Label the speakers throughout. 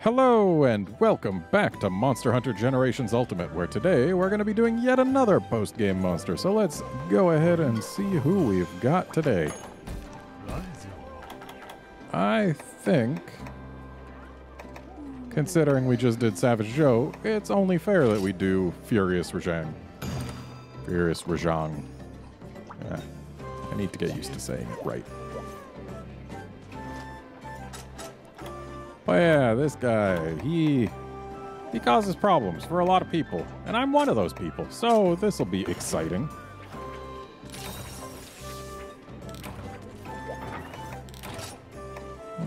Speaker 1: Hello and welcome back to Monster Hunter Generations Ultimate, where today we're going to be doing yet another post-game monster. So let's go ahead and see who we've got today. I think, considering we just did Savage Joe, it's only fair that we do Furious Rajang. Furious Rajang. I need to get used to saying it right. Oh yeah, this guy, he causes problems for a lot of people, and I'm one of those people, so this'll be exciting.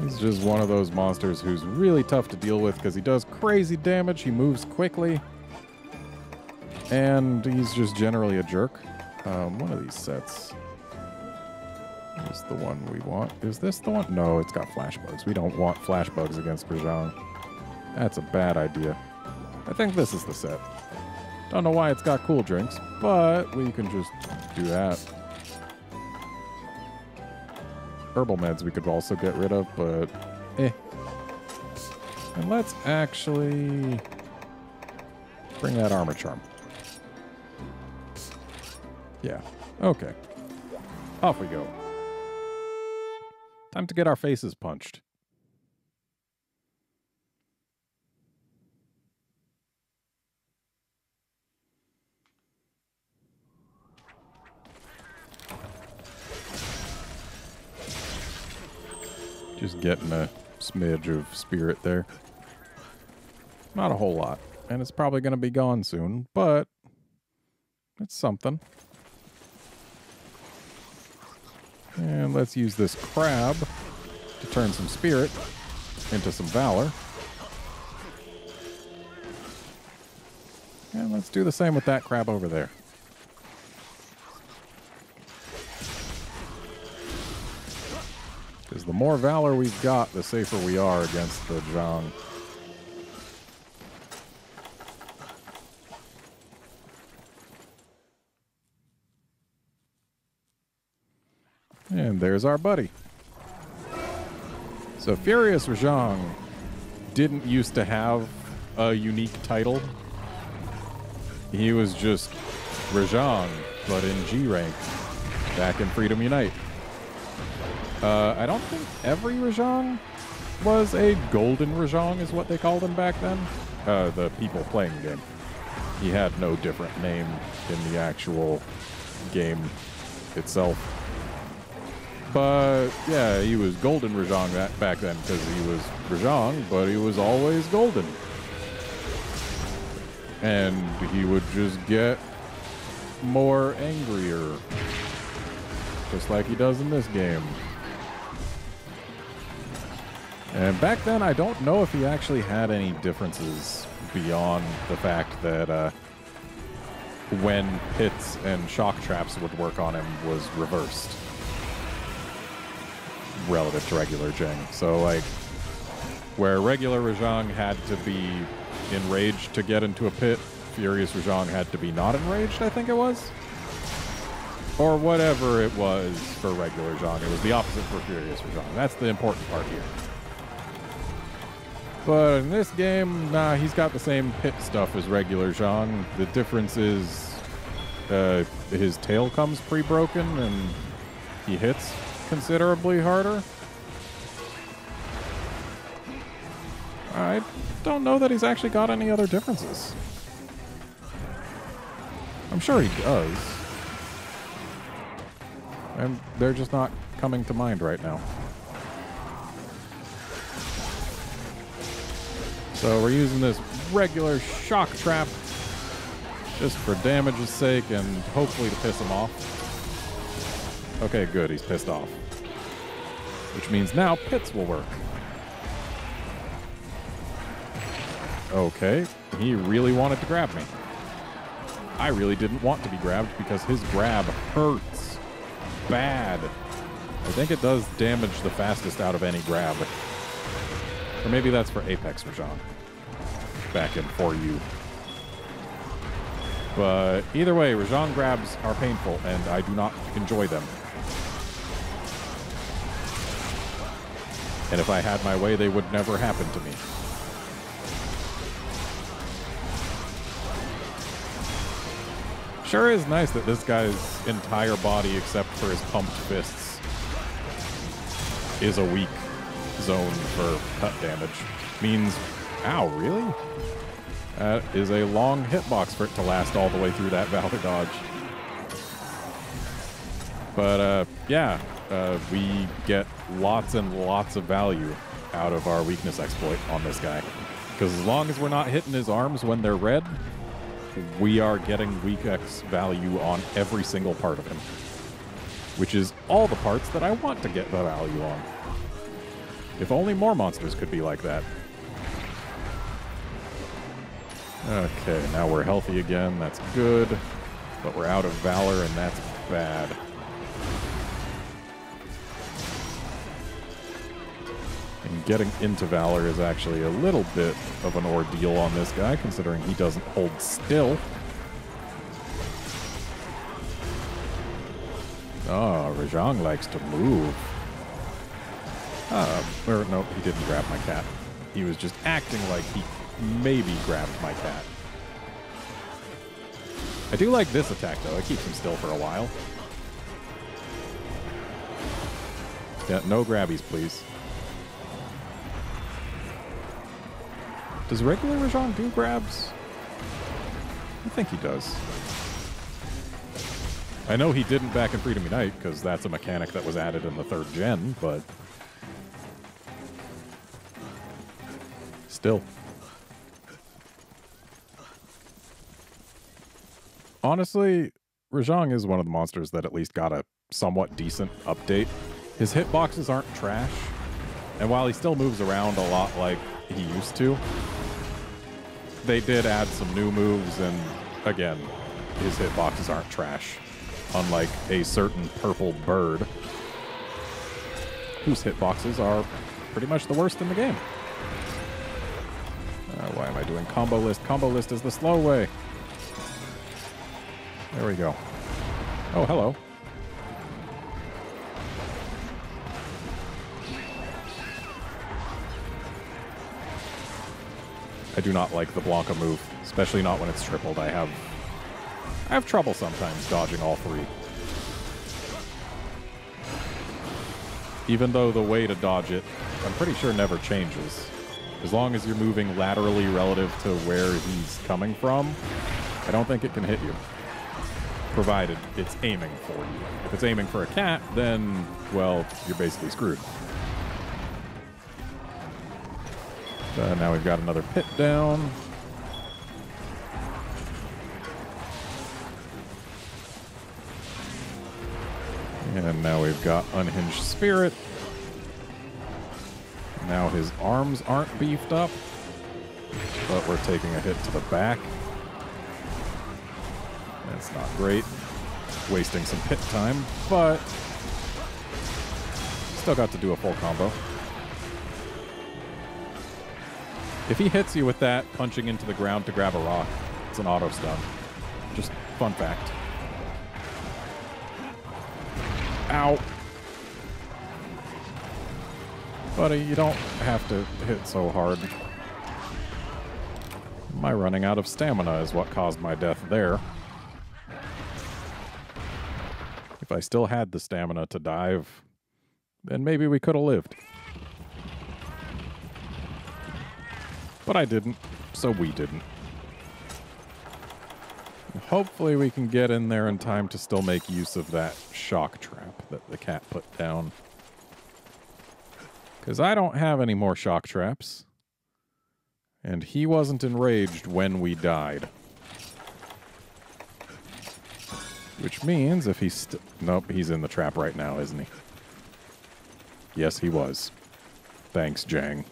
Speaker 1: He's just one of those monsters who's really tough to deal with because he does crazy damage, he moves quickly, and he's just generally a jerk. One of these sets is the one we want. Is this the one? No, it's got flash bugs. We don't want flash bugs against Rajang. That's a bad idea. I think this is the set. Don't know why it's got cool drinks, but we can just do that. Herbal meds we could also get rid of, but eh. And let's actually bring that armor charm. Yeah, okay. Off we go. Time to get our faces punched. Just getting a smidge of spirit there. Not a whole lot. And it's probably going to be gone soon, but it's something. And let's use this crab to turn some spirit into some valor. And let's do the same with that crab over there. Because the more valor we've got, the safer we are against the Zhang. And there's our buddy. So Furious Rajang didn't used to have a unique title. He was just Rajang, but in G rank, back in Freedom Unite. I don't think every Rajang was a Golden Rajang, is what they called him back then. The people playing the game. He had no different name in the actual game itself. But, yeah, he was Golden Rajang back then because he was Rajang, but he was always golden. And he would just get more angrier. Just like he does in this game. And back then, I don't know if he actually had any differences beyond the fact that when hits and shock traps would work on him was reversed relative to regular Zhang. So, like, where regular Rajang had to be enraged to get into a pit, Furious Rajang had to be not enraged, I think it was? Or whatever it was for regular Zhang. It was the opposite for Furious Rajang. That's the important part here. But in this game, nah, he's got the same pit stuff as regular Zhang. The difference is his tail comes pre-broken and he hits considerably harder. I don't know that he's actually got any other differences. I'm sure he does. And they're just not coming to mind right now. So we're using this regular shock trap just for damage's sake and hopefully to piss him off. Okay, good. He's pissed off. Which means now pits will work. Okay. He really wanted to grab me. I really didn't want to be grabbed because his grab hurts bad. I think it does damage the fastest out of any grab. Or maybe that's for Apex Rajang. Back in 4U. But either way, Rajang grabs are painful and I do not enjoy them. And if I had my way, they would never happen to me. Sure is nice that this guy's entire body, except for his pumped fists, is a weak zone for cut damage. Means, ow, really? That is a long hitbox for it to last all the way through that Valor dodge. But, yeah, we get lots and lots of value out of our weakness exploit on this guy. Because as long as we're not hitting his arms when they're red, we are getting weak X value on every single part of him. Which is all the parts that I want to get the value on. If only more monsters could be like that. Okay, now we're healthy again. That's good. But we're out of Valor, and that's bad. And getting into Valor is actually a little bit of an ordeal on this guy, considering he doesn't hold still. Oh, Rajang likes to move. Or no, he didn't grab my cat. He was just acting like he maybe grabbed my cat. I do like this attack, though. It keeps him still for a while. Yeah, no grabbies, please. Does regular Rajang do grabs? I think he does. I know he didn't back in Freedom Unite, because that's a mechanic that was added in the 3rd gen, but... still. Honestly, Rajang is one of the monsters that at least got a somewhat decent update. His hitboxes aren't trash, and while he still moves around a lot like he used to, they did add some new moves, and again, his hitboxes aren't trash. Unlike a certain purple bird, whose hitboxes are pretty much the worst in the game. Why am I doing combo list? Combo list is the slow way. There we go. Oh, hello. I do not like the Blanca move, especially not when it's tripled. I have trouble sometimes dodging all 3. Even though the way to dodge it, I'm pretty sure never changes. As long as you're moving laterally relative to where he's coming from, I don't think it can hit you. Provided it's aiming for you. If it's aiming for a cat, then, well, you're basically screwed. Now we've got another pit down. And now we've got Unhinged Spirit. Now his arms aren't beefed up, but we're taking a hit to the back. That's not great. Wasting some pit time, but still got to do a full combo. If he hits you with that, punching into the ground to grab a rock, it's an auto stun. Just fun fact. Ow. Buddy, you don't have to hit so hard. My running out of stamina is what caused my death there. If I still had the stamina to dive, then maybe we could have lived. But I didn't, so we didn't. Hopefully we can get in there in time to still make use of that shock trap that the cat put down. Because I don't have any more shock traps. And he wasn't enraged when we died. Which means if he's nope, he's in the trap right now, isn't he? Yes, he was. Thanks, Jang.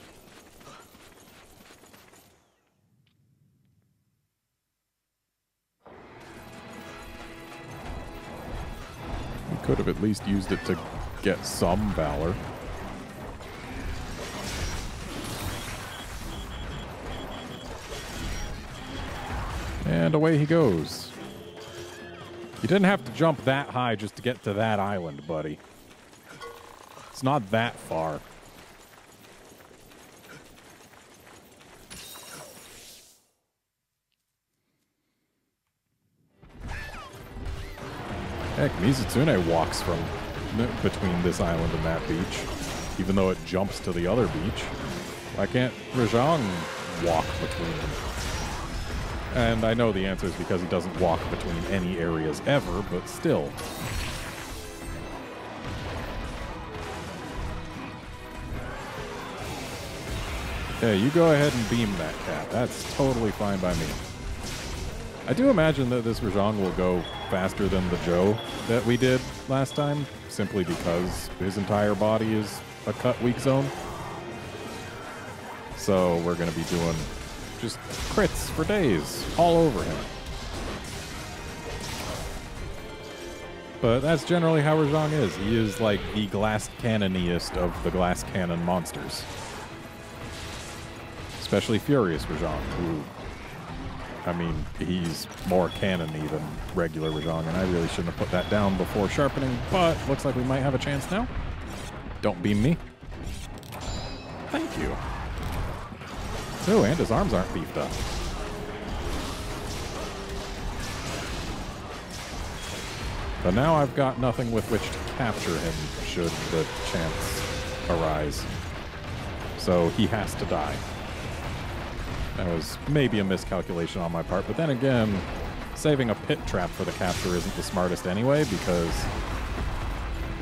Speaker 1: We could have at least used it to get some valor. And away he goes. You didn't have to jump that high just to get to that island, buddy. It's not that far. Heck, Mizutsune walks from between this island and that beach, even though it jumps to the other beach. Why can't Rajang walk between them? And I know the answer is because he doesn't walk between any areas ever, but still. Yeah, you go ahead and beam that cat. That's totally fine by me. I do imagine that this Rajang will go faster than the Joe that we did last time, simply because his entire body is a cut weak zone. So we're going to be doing just crits for days all over him. But that's generally how Rajang is. He is like the glass cannoniest of the glass cannon monsters. Especially Furious Rajang, who, I mean, he's more cannon-y than regular Rajang, and I really shouldn't have put that down before sharpening, but looks like we might have a chance now. Don't beam me. Thank you. Oh, and his arms aren't beefed up. But now I've got nothing with which to capture him should the chance arise. So he has to die. That was maybe a miscalculation on my part, but then again, saving a pit trap for the capture isn't the smartest anyway, because,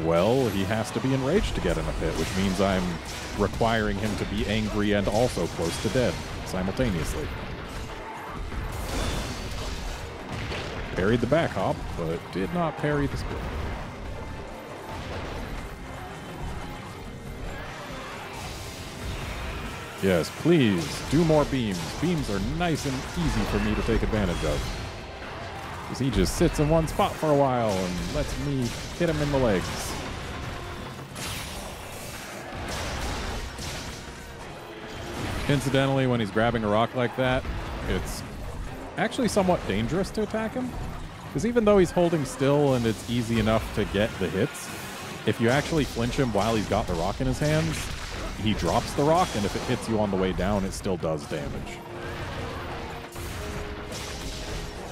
Speaker 1: well, he has to be enraged to get in a pit, which means I'm requiring him to be angry and also close to dead simultaneously. Parried the back hop, but did not parry the split. Yes, please, do more beams. Beams are nice and easy for me to take advantage of. Because he just sits in one spot for a while and lets me hit him in the legs. Incidentally, when he's grabbing a rock like that, it's actually somewhat dangerous to attack him. Because even though he's holding still and it's easy enough to get the hits, if you actually flinch him while he's got the rock in his hands, he drops the rock, and if it hits you on the way down, it still does damage.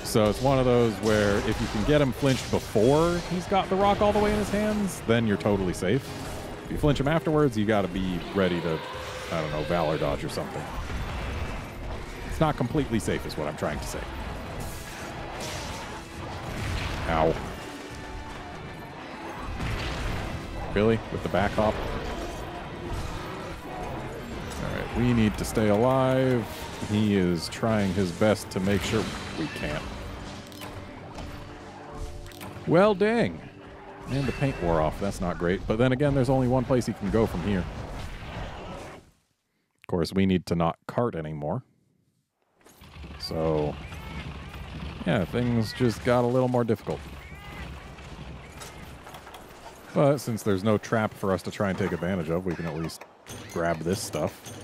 Speaker 1: So it's one of those where if you can get him flinched before he's got the rock all the way in his hands, then you're totally safe. If you flinch him afterwards, you got to be ready to, I don't know, Valor dodge or something. It's not completely safe is what I'm trying to say. Ow. Really? With the back hop? Alright, we need to stay alive. He is trying his best to make sure we can't. Well, dang. And the paint wore off. That's not great. But then again, there's only one place he can go from here. Of course, we need to not cart anymore. So, yeah, things just got a little more difficult. But since there's no trap for us to try and take advantage of, we can at least grab this stuff.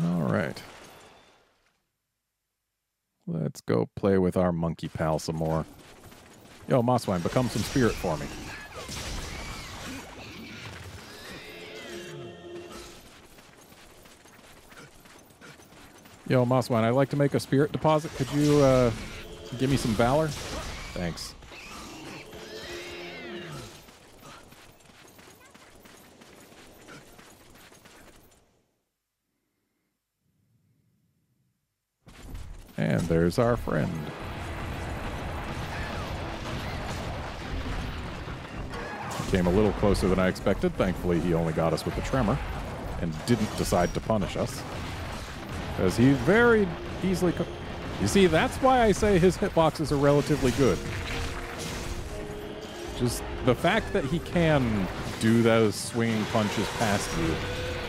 Speaker 1: All right. Let's go play with our monkey pal some more. Yo, Mosswine, become some spirit for me. Yo, Mosswine, I'd like to make a spirit deposit. Could you give me some valor? Thanks. And there's our friend. He came a little closer than I expected. Thankfully, he only got us with the tremor and didn't decide to punish us. Because he very easily... You see, that's why I say his hitboxes are relatively good. Just the fact that he can do those swinging punches past you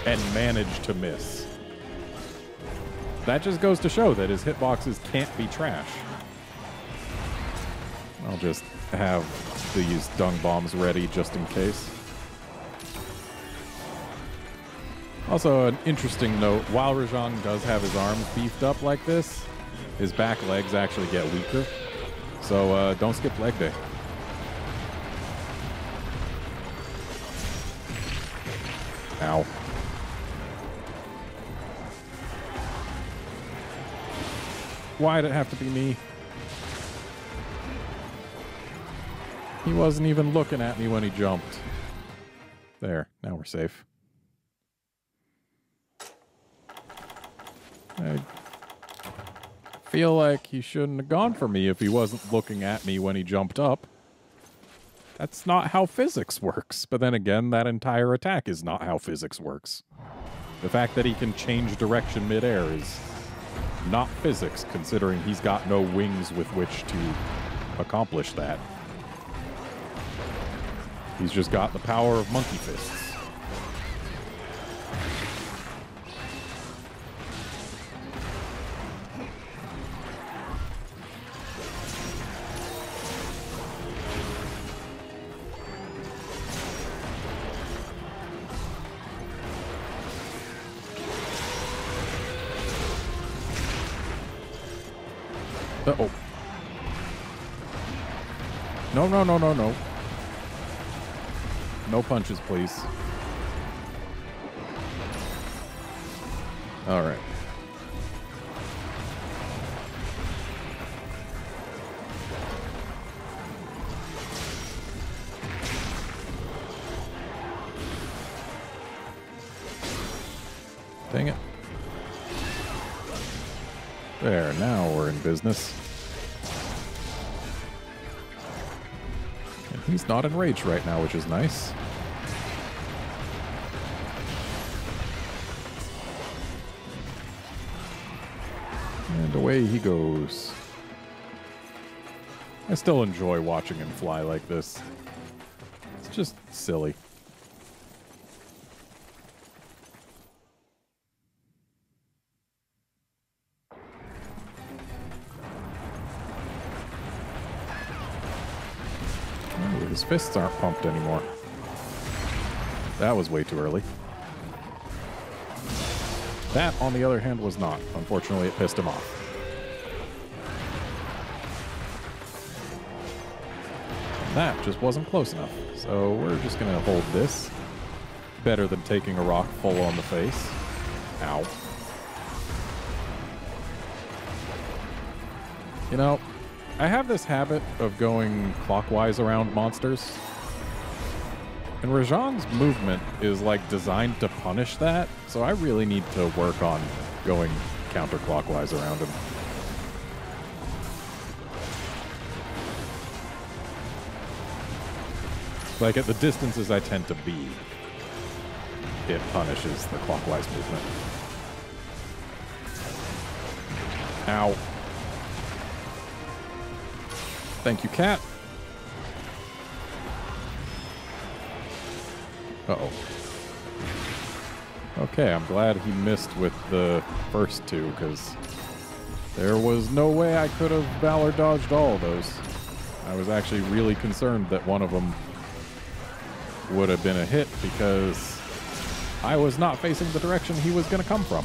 Speaker 1: and manage to miss. That just goes to show that his hitboxes can't be trash. I'll just have these dung bombs ready just in case. Also, an interesting note, while Rajang does have his arms beefed up like this, his back legs actually get weaker. So don't skip leg day. Ow. Why'd it have to be me? He wasn't even looking at me when he jumped. There, now we're safe. I feel like he shouldn't have gone for me if he wasn't looking at me when he jumped up. That's not how physics works. But then again, that entire attack is not how physics works. The fact that he can change direction midair is not physics, considering he's got no wings with which to accomplish that. He's just got the power of monkey fists. Uh-oh. No, no, no, no, no. No punches, please. All right. Dang it. There, now we're in business. And he's not enraged right now, which is nice. And away he goes. I still enjoy watching him fly like this. It's just silly. Oh, his fists aren't pumped anymore. That was way too early. That, on the other hand, was not. Unfortunately, it pissed him off. And that just wasn't close enough. So we're just going to hold this. Better than taking a rock full on the face. Ow. You know, I have this habit of going clockwise around monsters. And Rajang's movement is like designed to punish that, so I really need to work on going counterclockwise around him. Like at the distances I tend to be, it punishes the clockwise movement. Ow. Thank you, cat. Uh-oh. Okay, I'm glad he missed with the first two, because there was no way I could have Valor dodged all of those. I was actually really concerned that one of them would have been a hit, because I was not facing the direction he was going to come from.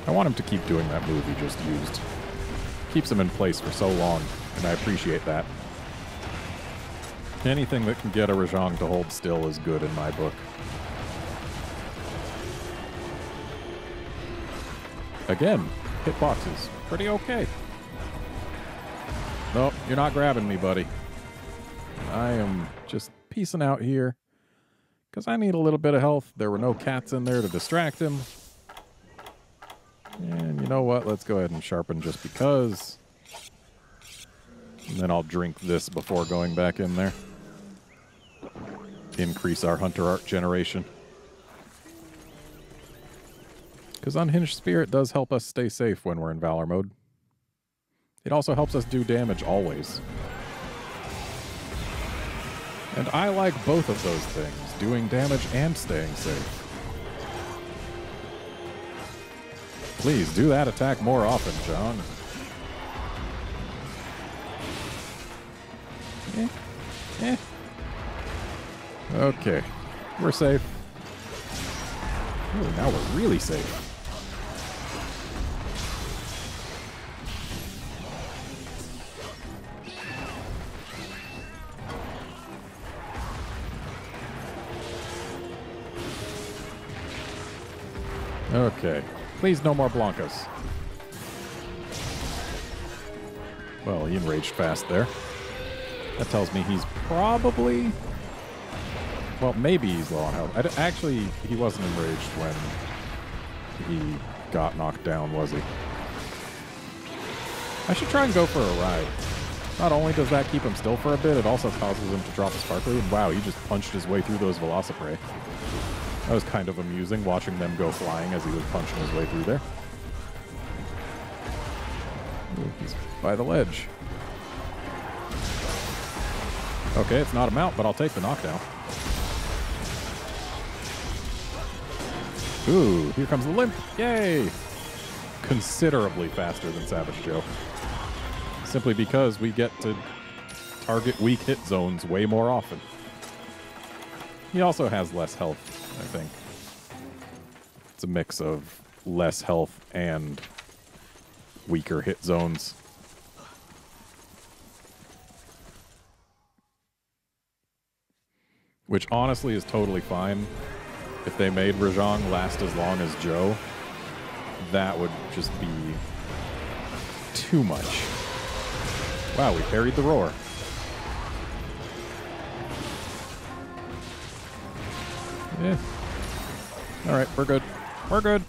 Speaker 1: I want him to keep doing that move he just used. Keeps him in place for so long, and I appreciate that. Anything that can get a Rajang to hold still is good in my book. Again, hitboxes. Pretty okay. Nope, you're not grabbing me, buddy. I am just peacing out here, because I need a little bit of health. There were no cats in there to distract him. And you know what? Let's go ahead and sharpen just because. And then I'll drink this before going back in there. Increase our Hunter Art generation. Because Unhinged Spirit does help us stay safe when we're in Valor mode. It also helps us do damage always. And I like both of those things, doing damage and staying safe. Please, do that attack more often, John. Okay. We're safe. Ooh, now we're really safe. Okay. Please, no more Blancas. Well, he enraged fast there. That tells me he's probably... Well, maybe he's low on health. Actually, he wasn't enraged when he got knocked down, was he? I should try and go for a ride. Not only does that keep him still for a bit, it also causes him to drop a sparkly. And wow, he just punched his way through those Velociprey. That was kind of amusing, watching them go flying as he was punching his way through there. Ooh, he's by the ledge. Okay, it's not a mount, but I'll take the knockdown. Ooh, here comes the limp. Yay! Considerably faster than Savage Joe. Simply because we get to target weak hit zones way more often. He also has less health, I think. It's a mix of less health and weaker hit zones. Which honestly is totally fine. If they made Rajang last as long as Joe, that would just be too much. Wow, we parried the roar. Yeah. Alright, we're good. We're good.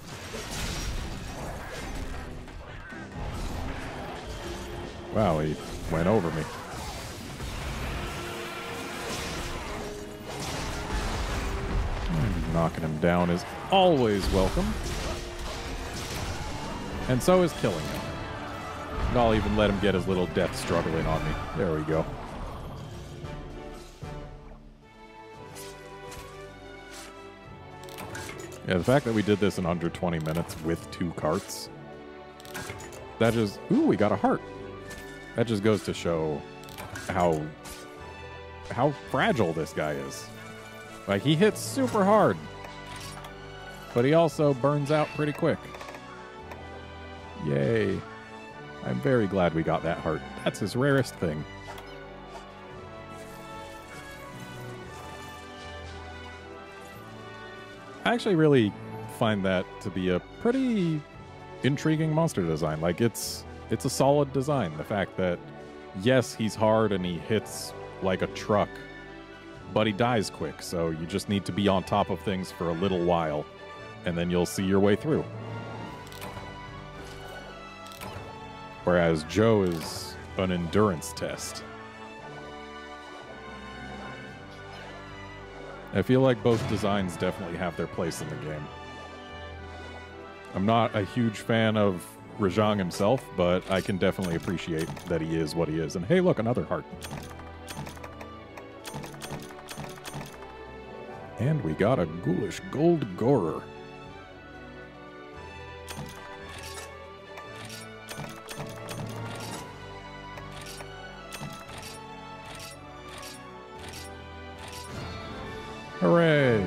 Speaker 1: Wow, he went over me. Knocking him down is always welcome. And so is killing him. And I'll even let him get his little death struggling on me. There we go. Yeah, the fact that we did this in under 20 minutes with 2 carts, that just... Ooh, we got a heart. That just goes to show how fragile this guy is. Like, he hits super hard, but he also burns out pretty quick. Yay. I'm very glad we got that heart. That's his rarest thing. I actually really find that to be a pretty intriguing monster design. Like, it's a solid design. The fact that, yes, he's hard and he hits like a truck, but he dies quick, so you just need to be on top of things for a little while, and then you'll see your way through. Whereas Joe is an endurance test. I feel like both designs definitely have their place in the game. I'm not a huge fan of Rajang himself, but I can definitely appreciate that he is what he is. And hey, look, another heart. And we got a ghoulish gold gorer. Hooray!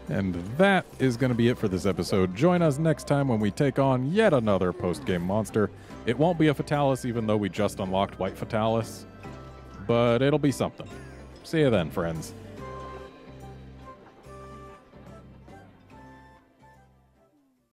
Speaker 1: And that is going to be it for this episode. Join us next time when we take on yet another post-game monster. It won't be a Fatalis, even though we just unlocked White Fatalis, but it'll be something. See you then, friends.